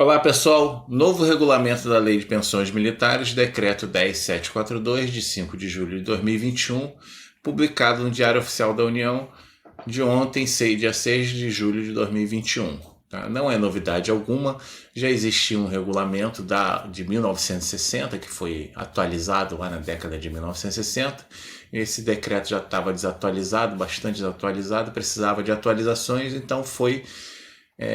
Olá pessoal, novo regulamento da Lei de Pensões Militares, Decreto 10742, de 5 de julho de 2021, publicado no Diário Oficial da União de ontem, dia 6 de julho de 2021. Não é novidade alguma, já existia um regulamento de 1960, que foi atualizado lá na década de 1960. Esse decreto já estava desatualizado, bastante desatualizado, precisava de atualizações, então foi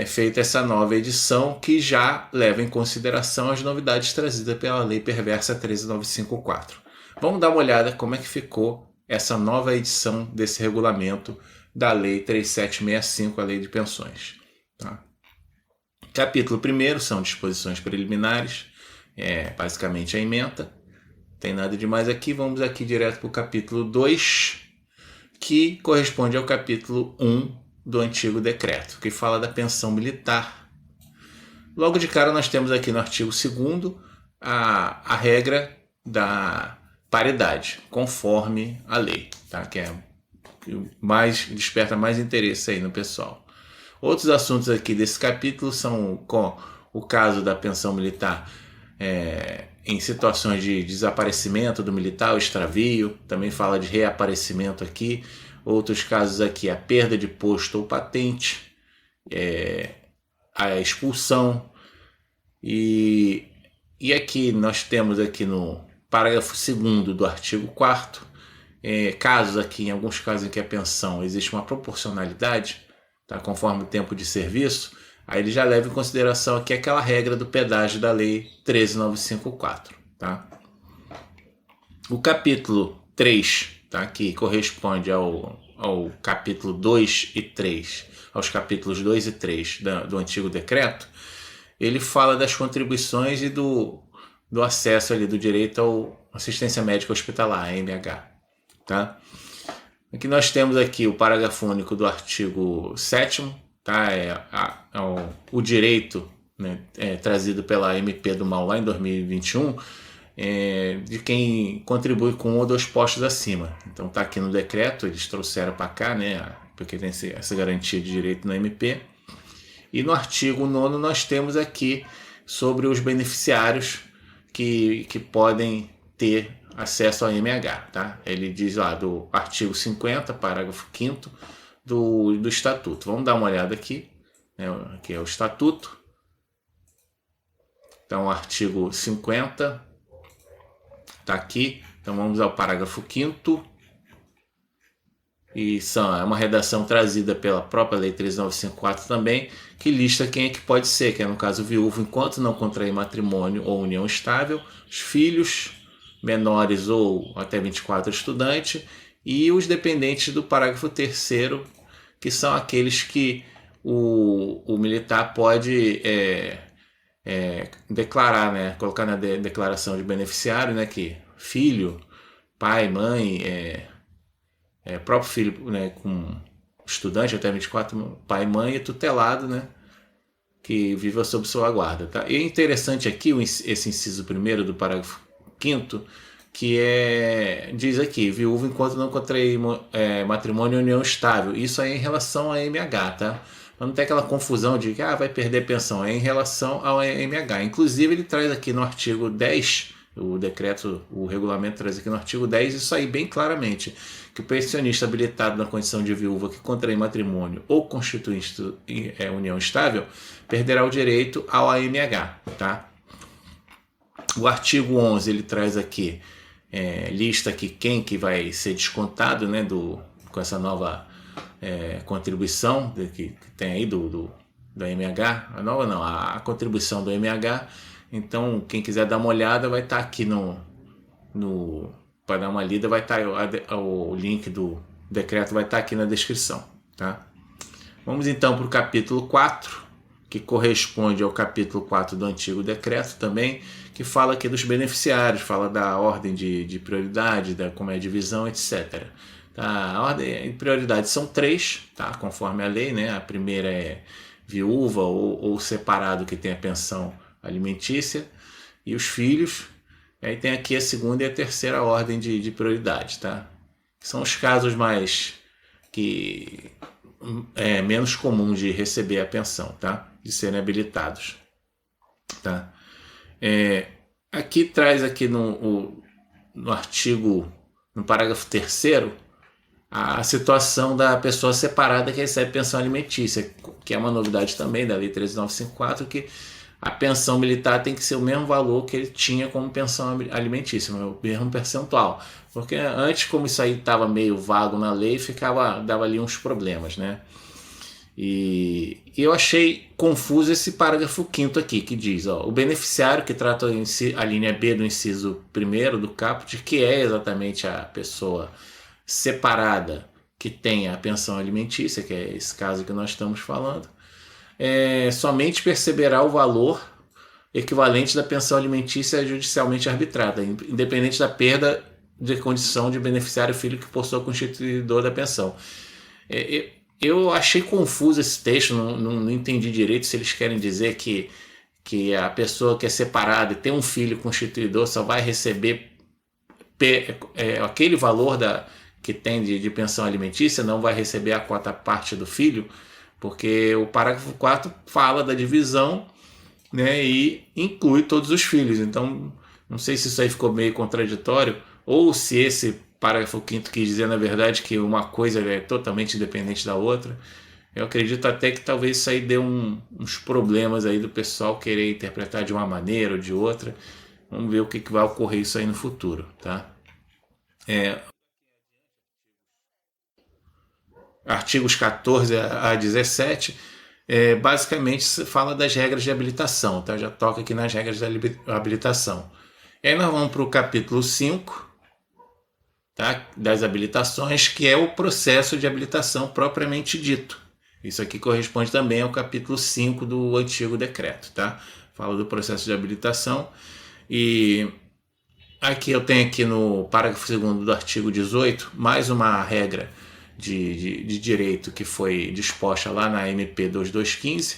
feita essa nova edição que já leva em consideração as novidades trazidas pela Lei Perversa 13954. Vamos dar uma olhada como é que ficou essa nova edição desse regulamento da Lei 3765, a Lei de Pensões. Tá? Capítulo 1 são disposições preliminares, basicamente a ementa. Não tem nada demais aqui, vamos aqui direto para o capítulo 2, que corresponde ao capítulo 1 do antigo decreto, que fala da pensão militar. Logo de cara nós temos aqui no artigo 2º a regra da paridade, conforme a lei, tá? Que desperta mais interesse aí no pessoal. Outros assuntos aqui desse capítulo são com o caso da pensão militar em situações de desaparecimento do militar, o extravio, também fala de reaparecimento aqui. Outros casos aqui, a perda de posto ou patente, a expulsão. E aqui nós temos aqui no parágrafo 2º do artigo 4º, casos aqui, em alguns casos em que a pensão existe uma proporcionalidade, tá, conforme o tempo de serviço, aí ele já leva em consideração aqui aquela regra do pedágio da Lei 13954. Tá? O capítulo 3, tá, que corresponde ao capítulo 2 e 3, aos capítulos 2 e 3 do antigo decreto, ele fala das contribuições e do acesso ali, do direito à assistência médica hospitalar, AMH. Tá? Aqui nós temos aqui o parágrafo único do artigo 7º, tá? O direito, né, trazido pela MP do MAU lá em 2021, de quem contribui com 1 ou 2 postos acima. Então está aqui no decreto, eles trouxeram para cá, né, porque tem essa garantia de direito na MP. E no artigo 9º nós temos aqui sobre os beneficiários que podem ter acesso ao AMH. Tá? Ele diz lá do artigo 50, parágrafo 5º do Estatuto. Vamos dar uma olhada aqui, né, aqui é o Estatuto. Então, o artigo 50 está aqui. Então, vamos ao parágrafo 5º. E é uma redação trazida pela própria Lei 13954 também, que lista quem é que pode ser, que é no caso viúvo, enquanto não contrair matrimônio ou união estável, os filhos menores ou até 24 estudantes, e os dependentes do parágrafo 3º, que são aqueles que o militar pode declarar, né, colocar na declaração de beneficiário, né, que filho, pai, mãe, próprio filho, né, com estudante até 24, pai, mãe e tutelado, né, que viva sob sua guarda. Tá? E é interessante aqui esse inciso 1º do parágrafo 5º, que diz aqui, viúvo enquanto não contrair matrimônio ou união estável. Isso aí é em relação ao AMH, tá? Mas não tem aquela confusão de que vai perder pensão. É em relação ao AMH. Inclusive, ele traz aqui no artigo 10, o regulamento traz aqui no artigo 10, isso aí bem claramente, que o pensionista habilitado na condição de viúva que contrair matrimônio ou constituir união estável perderá o direito ao AMH, tá? O artigo 11, ele traz aqui, lista aqui quem que vai ser descontado, né, com essa nova contribuição que tem aí do AMH, a nova não, a contribuição do AMH. Então, quem quiser dar uma olhada vai estar aqui para dar uma lida, vai estar o link do decreto vai estar aqui na descrição. Tá? Vamos então para o capítulo 4, que corresponde ao capítulo 4 do antigo decreto também, que fala aqui dos beneficiários, fala da ordem de prioridade, como é a divisão, etc. Tá? A ordem de prioridade são 3, tá? Conforme a lei, né? A primeira é viúva ou separado que tem a pensão alimentícia, e os filhos. E aí tem aqui a segunda e a terceira ordem de prioridade. Tá? São os casos mais menos comuns de receber a pensão, tá? De serem habilitados. tá? Aqui traz aqui no artigo, no parágrafo 3º, a situação da pessoa separada que recebe pensão alimentícia, que é uma novidade também da Lei 13.954, que a pensão militar tem que ser o mesmo valor que ele tinha como pensão alimentícia, o mesmo percentual. Porque antes, como isso aí estava meio vago na lei, dava ali uns problemas, né? E eu achei confuso esse parágrafo 5º aqui, que diz, ó, o beneficiário, que trata a linha B do inciso 1º do caput, que é exatamente a pessoa separada que tem a pensão alimentícia, que é esse caso que nós estamos falando, somente perceberá o valor equivalente da pensão alimentícia judicialmente arbitrada, independente da perda de condição de beneficiário filho que possua constituidor da pensão. Eu achei confuso esse texto, não entendi direito se eles querem dizer que a pessoa que é separada e tem um filho constituidor só vai receber aquele valor que tem de pensão alimentícia, não vai receber a quota parte do filho, porque o parágrafo 4º fala da divisão, né, e inclui todos os filhos. Então, não sei se isso aí ficou meio contraditório, ou se esse parágrafo 5º quis dizer, na verdade, que uma coisa é totalmente independente da outra. Eu acredito até que talvez isso aí dê uns problemas aí do pessoal querer interpretar de uma maneira ou de outra. Vamos ver o que vai ocorrer isso aí no futuro, tá? Artigos 14 a 17, basicamente fala das regras de habilitação, tá? Já toca aqui nas regras da habilitação. E aí nós vamos para o capítulo 5, tá? Das habilitações, que é o processo de habilitação propriamente dito. Isso aqui corresponde também ao capítulo 5 do antigo decreto, tá? Fala do processo de habilitação. E aqui eu tenho aqui no parágrafo 2º do artigo 18 mais uma regra de direito que foi disposta lá na MP 2215,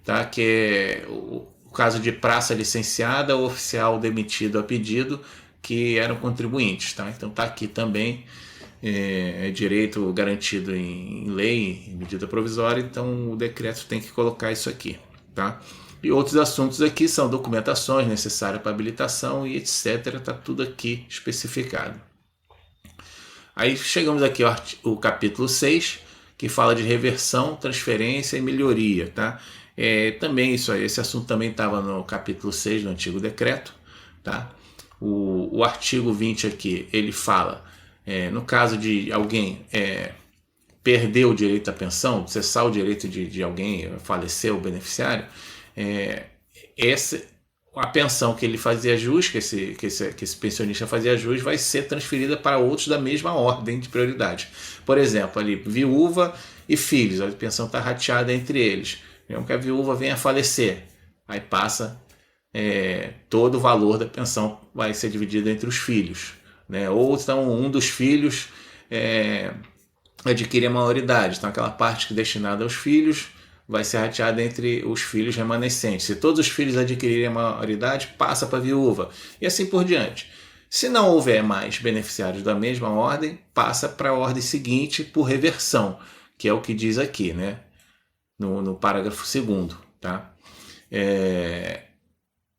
tá? Que é o caso de praça licenciada ou oficial demitido a pedido, que eram contribuintes, tá? Então tá aqui também, direito garantido em lei, em medida provisória, então o decreto tem que colocar isso aqui, tá? E outros assuntos aqui são documentações necessárias para habilitação e etc. Tá tudo aqui especificado. Aí chegamos aqui ao capítulo 6, que fala de reversão, transferência e melhoria, tá? Também esse assunto também estava no capítulo 6 do antigo decreto, tá? O artigo 20 aqui, ele fala, no caso de alguém perder o direito à pensão, cessar o direito de alguém falecer, o beneficiário, a pensão que ele fazia jus, que esse pensionista fazia jus, vai ser transferida para outros da mesma ordem de prioridade. Por exemplo, ali, viúva e filhos, a pensão está rateada entre eles. Mesmo que a viúva venha a falecer, aí passa todo o valor da pensão vai ser dividido entre os filhos, né? Ou então um dos filhos adquire a maioridade, então aquela parte que é destinada aos filhos vai ser rateada entre os filhos remanescentes. Se todos os filhos adquirirem a maioridade, passa para a viúva, e assim por diante. Se não houver mais beneficiários da mesma ordem, passa para a ordem seguinte por reversão, que é o que diz aqui, né? No parágrafo 2º, tá?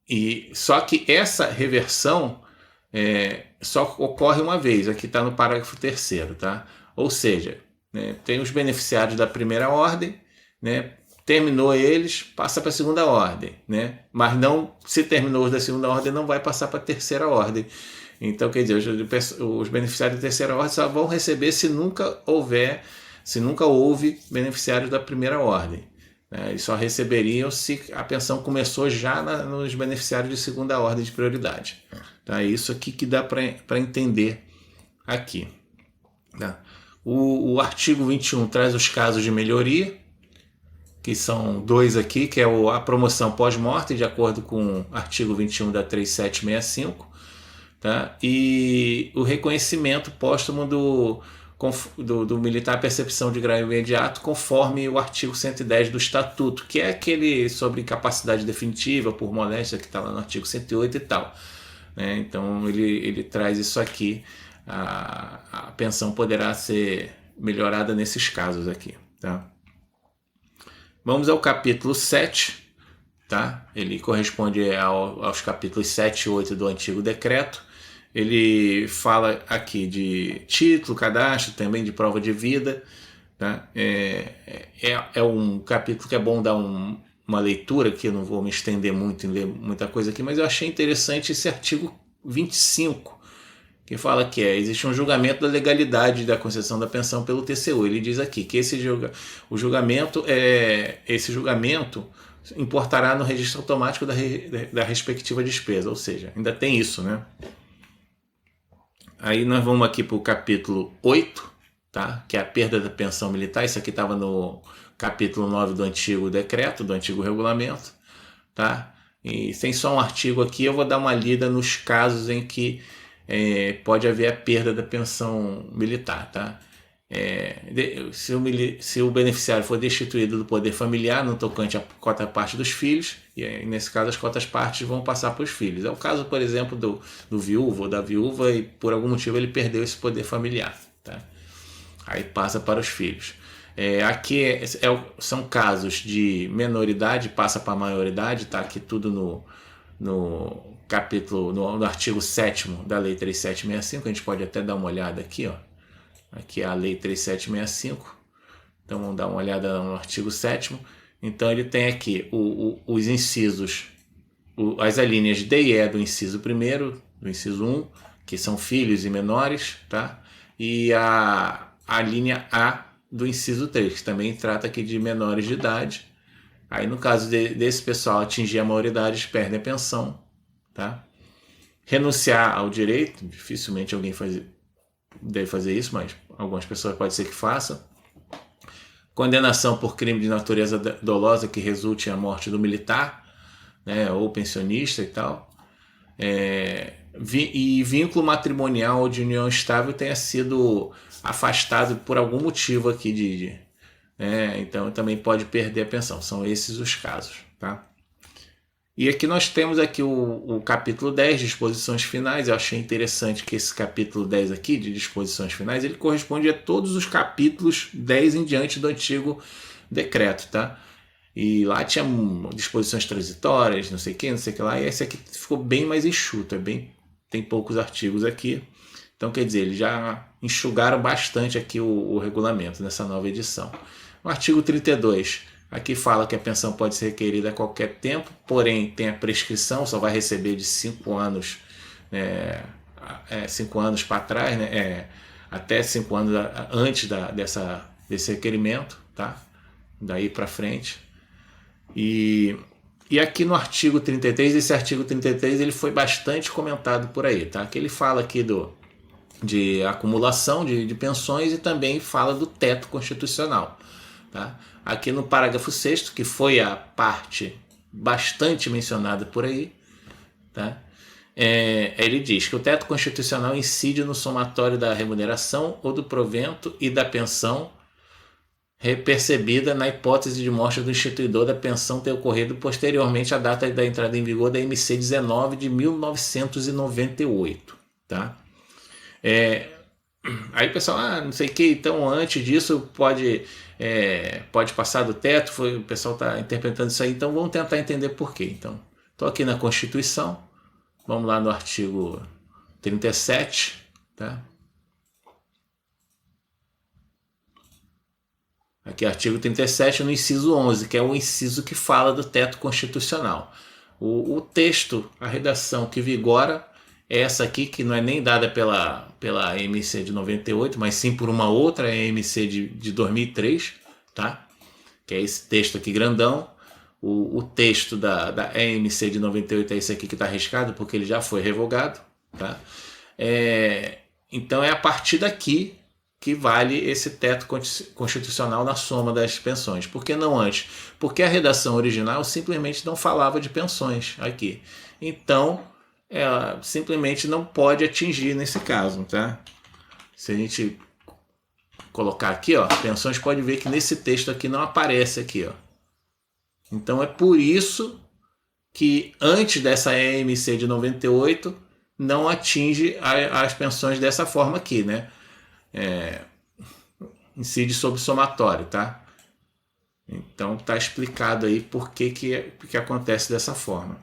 E só que essa reversão só ocorre uma vez, aqui está no parágrafo 3º, tá? Ou seja, né, tem os beneficiários da primeira ordem, né, terminou eles, passa para a segunda ordem, né? Mas não, se terminou os da segunda ordem, não vai passar para a terceira ordem. Então, quer dizer, os beneficiários da terceira ordem só vão receber se nunca houve beneficiários da primeira ordem, né? Eles só receberiam se a pensão começou já nos beneficiários de segunda ordem de prioridade. Tá? É isso aqui que dá para entender aqui. Tá? O artigo 21 traz os casos de melhoria, que são dois aqui, que é a promoção pós-morte, de acordo com o artigo 21 da 3765, tá? E o reconhecimento póstumo do militar percepção de grau imediato, conforme o artigo 110 do Estatuto, que é aquele sobre incapacidade definitiva por moléstia, que está lá no artigo 108 e tal, né? Então ele traz isso aqui, a pensão poderá ser melhorada nesses casos aqui, tá? Vamos ao capítulo 7, tá? Ele corresponde aos capítulos 7 e 8 do antigo decreto. Ele fala aqui de título, cadastro, também de prova de vida, tá? É um capítulo que é bom dar uma leitura, que eu não vou me estender muito em ler muita coisa aqui, mas eu achei interessante esse artigo 25, que fala que existe um julgamento da legalidade da concessão da pensão pelo TCU. Ele diz aqui que esse julgamento importará no registro automático da respectiva despesa, ou seja, ainda tem isso, né? Aí nós vamos aqui para o capítulo 8, tá? Que é a perda da pensão militar. Isso aqui estava no capítulo 9 do antigo decreto, do antigo regulamento, tá? E tem só um artigo aqui, eu vou dar uma lida nos casos em que pode haver a perda da pensão militar, tá? Se o beneficiário for destituído do poder familiar no tocante à cota parte dos filhos, e aí, nesse caso as cotas partes vão passar para os filhos. É o caso, por exemplo, do viúvo ou da viúva, e por algum motivo ele perdeu esse poder familiar, tá? Aí passa para os filhos. Aqui são casos de menoridade, passa para a maioridade, tá? Aqui tudo no capítulo, no artigo 7º da Lei 3765, a gente pode até dar uma olhada aqui, ó. Aqui é a Lei 3765, então vamos dar uma olhada no artigo 7º. Então ele tem aqui os incisos, as alíneas D e E do inciso 1º, do inciso 1, que são filhos e menores, tá? E a linha A do inciso 3, que também trata aqui de menores de idade. Aí no caso desse pessoal atingir a maioridade, perdem a pensão, tá? Renunciar ao direito, dificilmente alguém deve fazer isso, mas algumas pessoas pode ser que façam. Condenação por crime de natureza dolosa que resulte em morte do militar, né, ou pensionista e tal. E vínculo matrimonial ou de união estável tenha sido afastado por algum motivo aqui então também pode perder a pensão. São esses os casos, tá? E aqui nós temos aqui o capítulo 10, disposições finais. Eu achei interessante que esse capítulo 10 aqui, de disposições finais, ele corresponde a todos os capítulos 10 em diante do antigo decreto, tá? E lá tinha disposições transitórias, não sei o que lá, e esse aqui ficou bem mais enxuto, tem poucos artigos aqui. Então, quer dizer, eles já enxugaram bastante aqui o regulamento nessa nova edição. O artigo 32, aqui fala que a pensão pode ser requerida a qualquer tempo, porém tem a prescrição, só vai receber de 5 anos, 5 anos para trás, né? Até 5 anos antes desse requerimento, tá? Daí para frente. E aqui no artigo 33, esse artigo 33 ele foi bastante comentado por aí, tá? Que ele fala aqui de acumulação de pensões e também fala do teto constitucional, tá? Aqui no parágrafo 6º, que foi a parte bastante mencionada por aí, tá? Ele diz que o teto constitucional incide no somatório da remuneração ou do provento e da pensão percebida na hipótese de morte do instituidor da pensão ter ocorrido posteriormente à data da entrada em vigor da MC 19 de 1998, tá? Aí o pessoal, não sei o que, então antes disso pode passar do teto, o pessoal está interpretando isso aí, então vamos tentar entender por quê. Então, estou aqui na Constituição, vamos lá no artigo 37, tá? Aqui, artigo 37, no inciso 11, que é o inciso que fala do teto constitucional. O texto, a redação que vigora é essa aqui, que não é nem dada pela EMC de 98, mas sim por uma outra EMC de 2003, tá? Que é esse texto aqui grandão. O texto da EMC de 98 é esse aqui que está arriscado, porque ele já foi revogado, tá? Então é a partir daqui que vale esse teto constitucional na soma das pensões. Por que não antes? Porque a redação original simplesmente não falava de pensões aqui. Então, ela simplesmente não pode atingir nesse caso, tá? Se a gente colocar aqui, ó, pensões, pode ver que nesse texto aqui não aparece aqui, ó. Então é por isso que antes dessa EMC de 98 não atinge as pensões dessa forma aqui, né? Incide sobre somatório, tá? Então está explicado aí por que acontece dessa forma.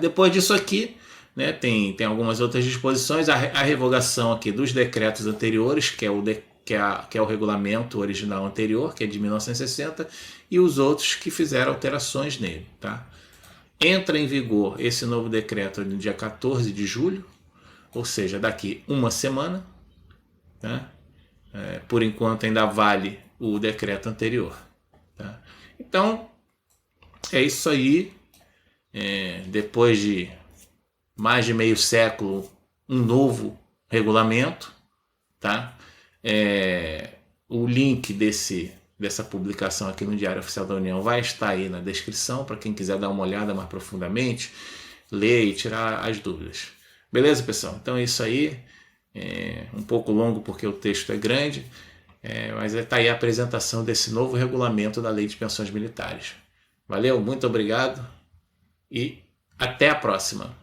Depois disso aqui, né, tem algumas outras disposições, a revogação aqui dos decretos anteriores, que é o regulamento original anterior, que é de 1960, e os outros que fizeram alterações nele. Tá? Entra em vigor esse novo decreto no dia 14 de julho, ou seja, daqui uma semana. Tá? Por enquanto ainda vale o decreto anterior. Tá? Então, é isso aí. Depois de mais de meio século, um novo regulamento. Tá? O link dessa publicação aqui no Diário Oficial da União vai estar aí na descrição para quem quiser dar uma olhada mais profundamente, ler e tirar as dúvidas. Beleza, pessoal? Então é isso aí. Um pouco longo porque o texto é grande, mas está aí a apresentação desse novo regulamento da Lei de Pensões Militares. Valeu, muito obrigado e até a próxima.